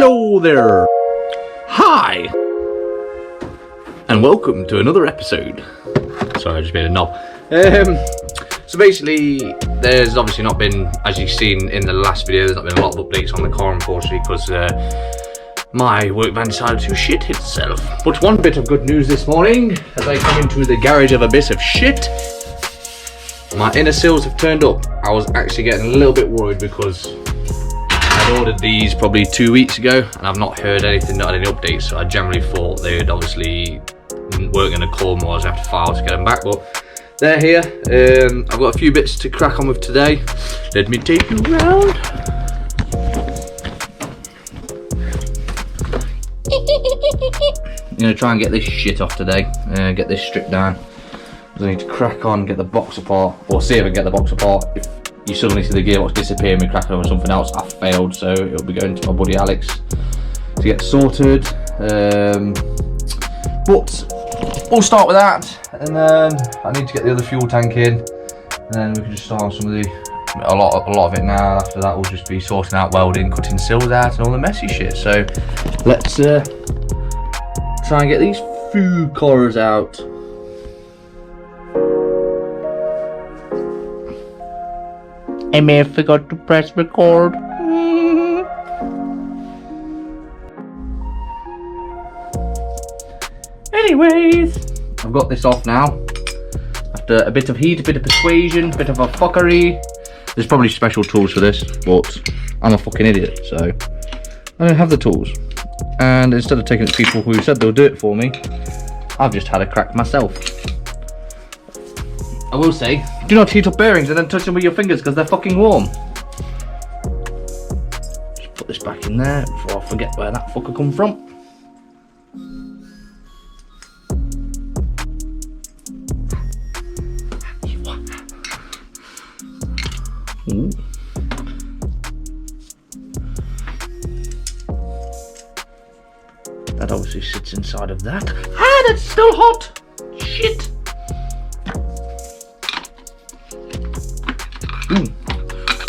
Hello there! Hi! And welcome to another episode. Sorry, I just made a knob. So basically, there's obviously not been, as you've seen in the last video, there's not been a lot of updates on the car, unfortunately, because my work van decided to shit itself. But one bit of good news this morning, as I come into the garage of a bit of shit, my inner seals have turned up. I was actually getting a little bit worried because I'd ordered these probably 2 weeks ago and I've not heard anything, not had any updates, so I generally thought they'd obviously weren't going to call more as I have to file to get them back, but they're here. I've got a few bits to crack on with today. Let me take you around. I'm going to try and get this shit off today, get this stripped down. I need to crack on, get the box apart, or see if I can get the box apart. If you suddenly see the gearbox disappear and we crack it over something else, I failed, so it'll be going to my buddy Alex to get sorted. But we'll start with that, and then I need to get the other fuel tank in, and then we can just start on some of a lot of it now. After that, we'll just be sorting out welding, cutting sills out, and all the messy shit. So let's try and get these few colours out. I may have forgot to press record. Anyways, I've got this off now. After a bit of heat, a bit of persuasion, a bit of a fuckery. There's probably special tools for this, but I'm a fucking idiot, so I don't have the tools. And instead of taking it to people who said they'll do it for me, I've just had a crack myself. I will say, do not heat up bearings and then touch them with your fingers because they're fucking warm. Just put this back in there before I forget where that fucker come from. Ooh. That obviously sits inside of that. Ah, that's still hot! Shit!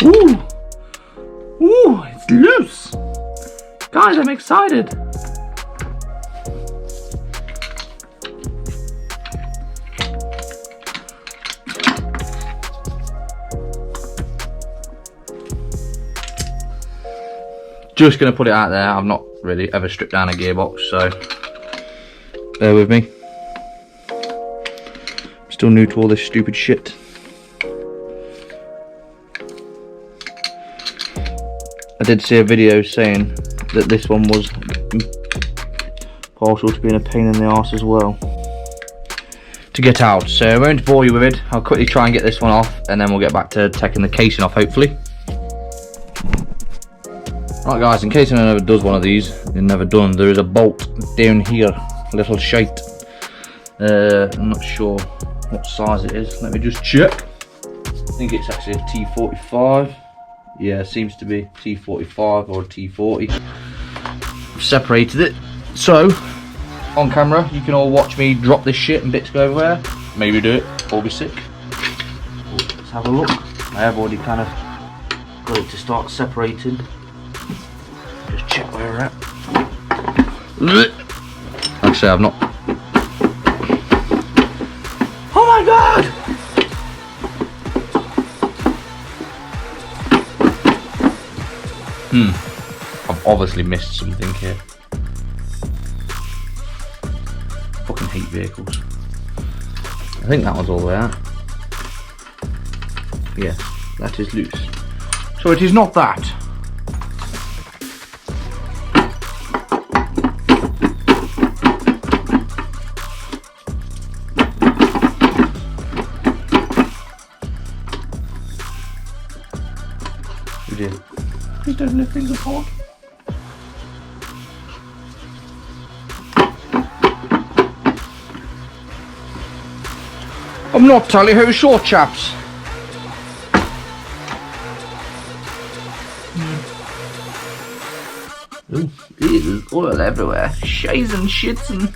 Ooh! Ooh, it's loose! Guys, I'm excited! Just gonna put it out there, I've not really ever stripped down a gearbox, so bear with me. I'm still new to all this stupid shit. I did see a video saying that this one was partial to being a pain in the arse as well to get out, so I won't bore you with it. I'll quickly try and get this one off and then we'll get back to taking the casing off, hopefully. Right guys, in case anyone ever does one of these, you're never done, there is a bolt down here, a little shite. I'm not sure what size it is, let me just check. I think it's actually a T45. Yeah, it seems to be T45 or a T40. I've separated it, so on camera you can all watch me drop this shit and bits go everywhere. Maybe do it, or be sick. Let's have a look. I have already kind of got it to start separating. Just check where we're at. Actually, I've not. Oh my god! I've obviously missed something here. Fucking hate vehicles. I think that one's all the way out. Yeah, that is loose. So it is not that. We did. Please don't lift things apart. I'm not tally ho short, chaps. Ooh, there's oil everywhere. Shays and shits and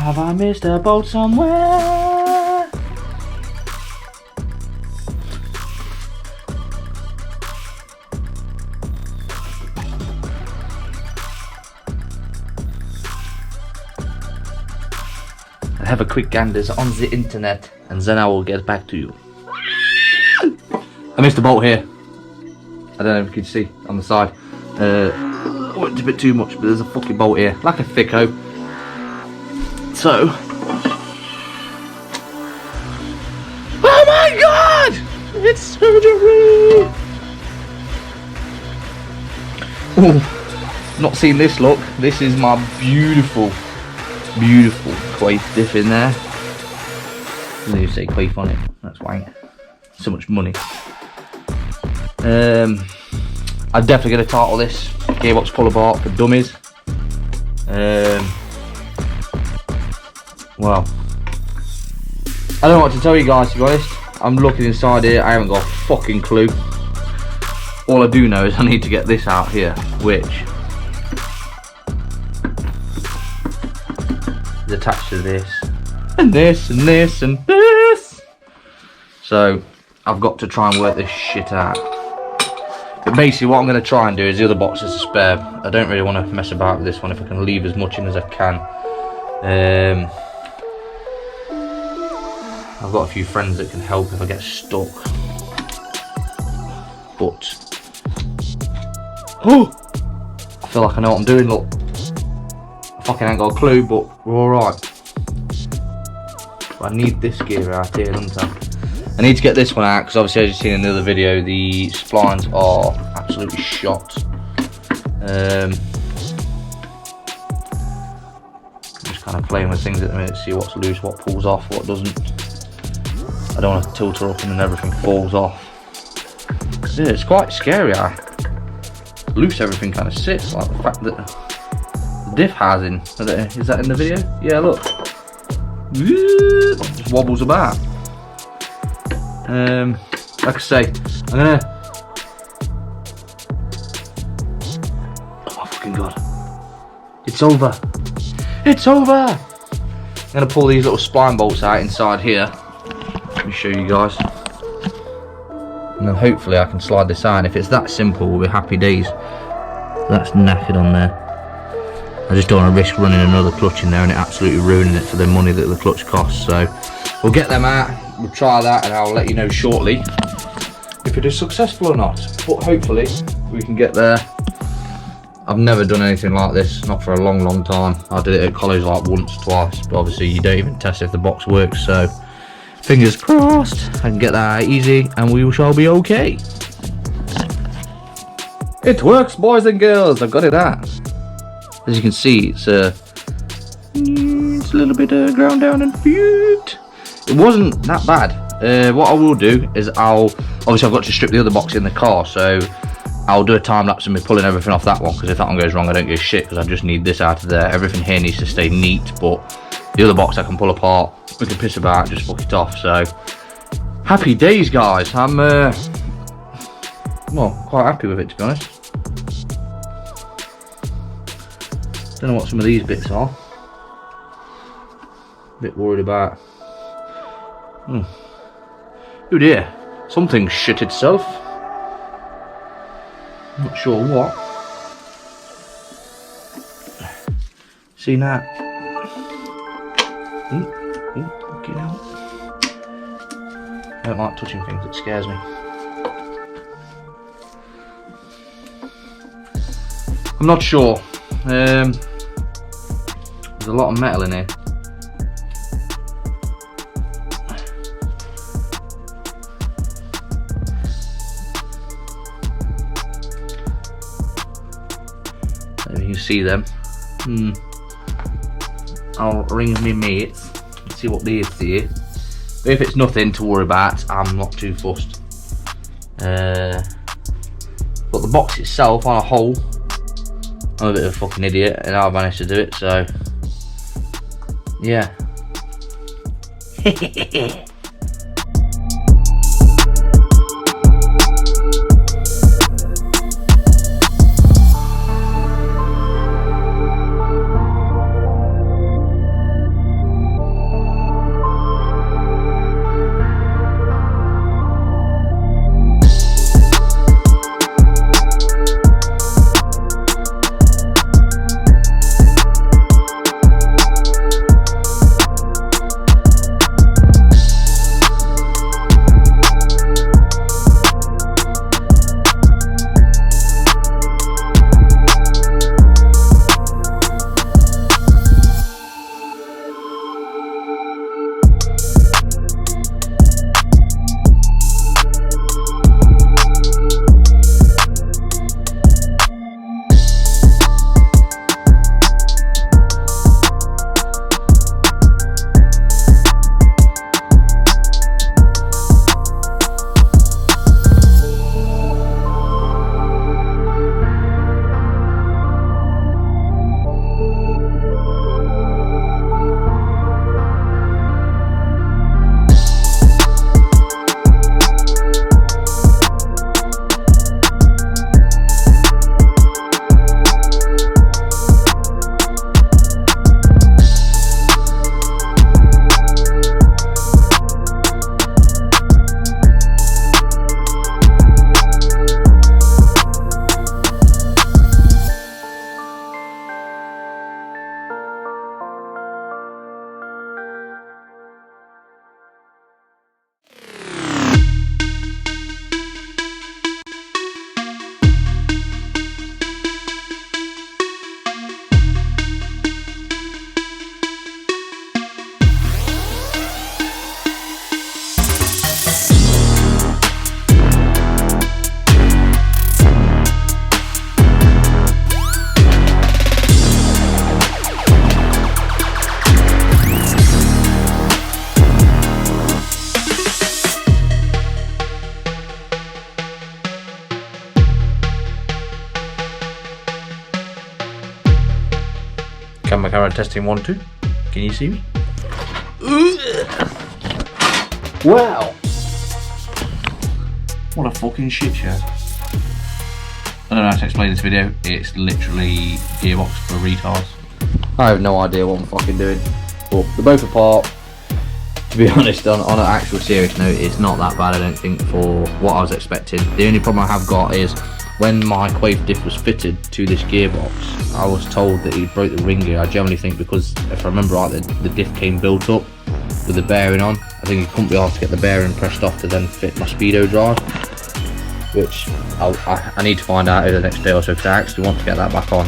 Have I missed a boat somewhere? have a quick ganders on the internet, and then I will get back to you. I missed a bolt here. I don't know if you can see on the side. Oh, it's a bit too much, but there's a fucking bolt here, like a thicko. So, oh my god! It's surgery! Oh, not seen this look. This is my beautiful quaif diff in there. I didn't even say quaif on it. That's wank. So much money. I'm definitely going to title this gearbox pull apart for dummies. Well, I don't know what to tell you guys, to be honest. I'm looking inside here, I haven't got a fucking clue. All I do know is I need to get this out here, which is attached to this, and this, and this, and this. So, I've got to try and work this shit out. But basically what I'm going to try and do is the other boxes are spare. I don't really want to mess about with this one if I can leave as much in as I can. I've got a few friends that can help if I get stuck. But oh, I feel like I know what I'm doing, look. I fucking ain't got a clue, but we're alright. I need this gear out here, don't I? I need to get this one out because obviously, as you've seen in the other video, the splines are absolutely shot. I'm just kind of playing with things at the minute to see what's loose, what pulls off, what doesn't. I don't want to tilt her up and then everything falls off. Yeah, it's quite scary how loose everything kind of sits, like the fact that the diff housing, is that in the video? Yeah, look. Just wobbles about. Like I say, I'm gonna, oh my fucking god, it's over, it's over. I'm gonna pull these little spline bolts out inside here. Let me show you guys, and then hopefully I can slide this out. If it's that simple, we'll be happy days. That's knackered on there. I just don't want to risk running another clutch in there and it absolutely ruining it for the money that the clutch costs. So we'll get them out, we'll try that, and I'll let you know shortly if it is successful or not. But hopefully we can get there. I've never done anything like this, not for a long time. I did it at college like once, twice, but obviously you don't even test if the box works, so fingers crossed I can get that out easy and we shall be okay. It works, boys and girls, I've got it out. As you can see, it's a little bit ground down and fused. It wasn't that bad. What I will do is obviously I've got to strip the other box in the car, so I'll do a time lapse of me pulling everything off that one, because if that one goes wrong I don't give shit, because I just need this out of there. Everything here needs to stay neat, but the other box I can pull apart, we can piss about, just fuck it off. So happy days, guys. I'm well, quite happy with it, to be honest. Don't know what some of these bits are. A bit worried about. Oh dear, something shit itself. Not sure what. Seen that? Get out. I don't like touching things, it scares me. I'm not sure. There's a lot of metal in here. There you can see them. I'll ring me mates and see what they say. But if it's nothing to worry about, I'm not too fussed. But the box itself on a whole, I'm a bit of a fucking idiot and I managed to do it, so yeah. Camera testing 1, 2. Can you see me? Wow! What a fucking shit show. I don't know how to explain this video. It's literally gearbox for retards. I have no idea what I'm fucking doing. But they're both apart. To be honest, on an actual serious note, it's not that bad, I don't think, for what I was expecting. The only problem I have got is when my quafe diff was fitted to this gearbox, I was told that he broke the ring gear. I generally think because, if I remember right, the diff came built up with the bearing on. I think he couldn't be asked to get the bearing pressed off to then fit my speedo drive, which I need to find out over the next day or so, because I actually want to get that back on.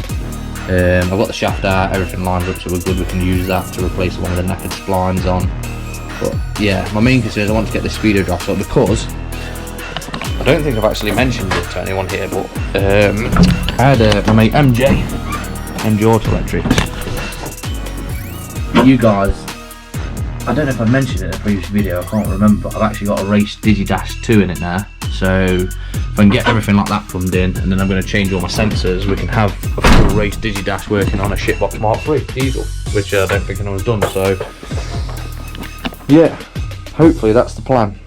I've got the shaft out, everything lines up, so we're good. We can use that to replace one of the knackered splines on. But yeah, my main concern is I want to get the speedo drive up, because I don't think I've actually mentioned it to anyone here, but I had my mate MJ Auto Electrics. You guys, I don't know if I mentioned it in a previous video, I can't remember, but I've actually got a race Digidash 2 in it now. So if I can get everything like that plumbed in, and then I'm going to change all my sensors, we can have a full race Digidash working on a shitbox Mark III diesel, which I don't think anyone's done. So yeah, hopefully that's the plan.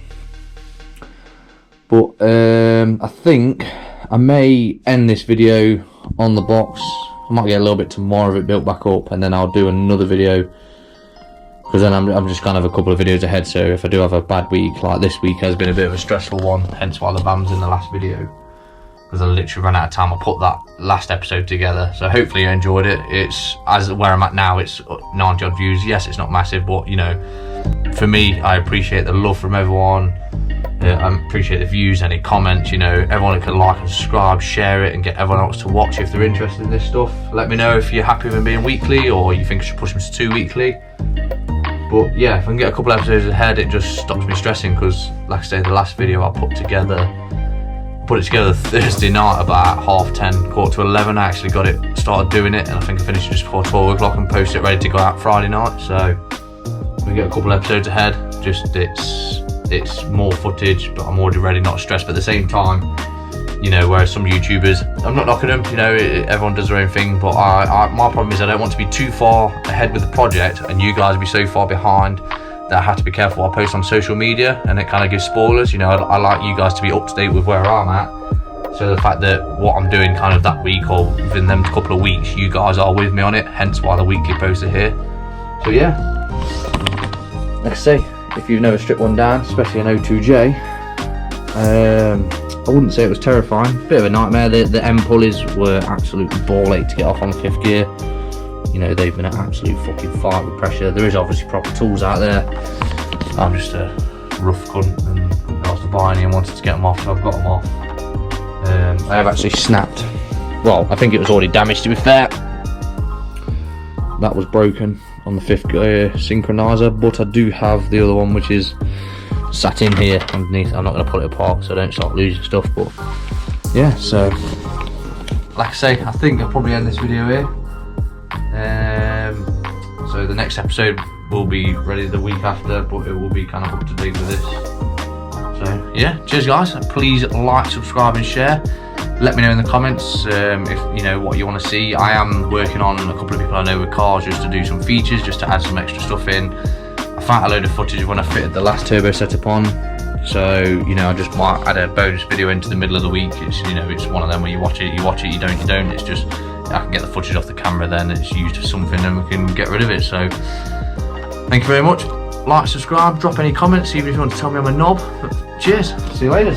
But I think I may end this video on the box. I might get a little bit more of it built back up, and then I'll do another video, because then I'm just kind of a couple of videos ahead. So if I do have a bad week, like this week has been a bit of a stressful one, hence why the BAM's in the last video, because I literally ran out of time. I put that last episode together, so hopefully you enjoyed it. It's, as where I'm at now, it's 90 odd views. Yes, it's not massive, but you know, for me, I appreciate the love from everyone. I appreciate the views, any comments, you know, everyone can like and subscribe, share it, and get everyone else to watch if they're interested in this stuff. Let me know if you're happy with them being weekly, or you think I should push them to 2 weekly. But yeah, if I can get a couple episodes ahead, it just stops me stressing, because like I say, the last video I put it together Thursday night about 10:30, 11:15. I actually got it, started doing it, and I think I finished it just before 12 o'clock and posted it ready to go out Friday night. So we get a couple episodes ahead. Just it's more footage, but I'm already ready, not stressed. But at the same time, you know, whereas some YouTubers, I'm not knocking them, you know, everyone does their own thing, but my problem is I don't want to be too far ahead with the project and you guys be so far behind that I have to be careful what I post on social media, and it kind of gives spoilers. You know, I like you guys to be up to date with where I'm at, so the fact that what I'm doing kind of that week or within them couple of weeks, you guys are with me on it, hence why the weekly posts are here. So yeah, like I say, if you've never stripped one down, especially an O2J, I wouldn't say it was terrifying. Bit of a nightmare. The M pulleys were absolutely ball ache to get off on 5th gear. You know, they've been an absolute fucking fight with pressure. There is obviously proper tools out there. I'm just a rough cunt and couldn't ask to buy any and wanted to get them off, so I've got them off. I have actually snapped. Well, I think it was already damaged, to be fair. That was broken on the 5th gear synchronizer, but I do have the other one, which is sat in here underneath. I'm not going to pull it apart so I don't start losing stuff, but yeah, so like I say, I think I'll probably end this video here. So the next episode will be ready the week after, but it will be kind of up to date with this. So yeah, cheers guys, please like, subscribe and share. Let me know in the comments if you know what you want to see. I am working on a couple of people I know with cars, just to do some features, just to add some extra stuff in. I found a load of footage of when I fitted the last turbo setup on, so you know, I just might add a bonus video into the middle of the week. It's, you know, it's one of them where you watch it, you don't. It's just I can get the footage off the camera, then it's used for something and we can get rid of it. So thank you very much. Like, subscribe, drop any comments, even if you want to tell me I'm a knob. But cheers, see you later.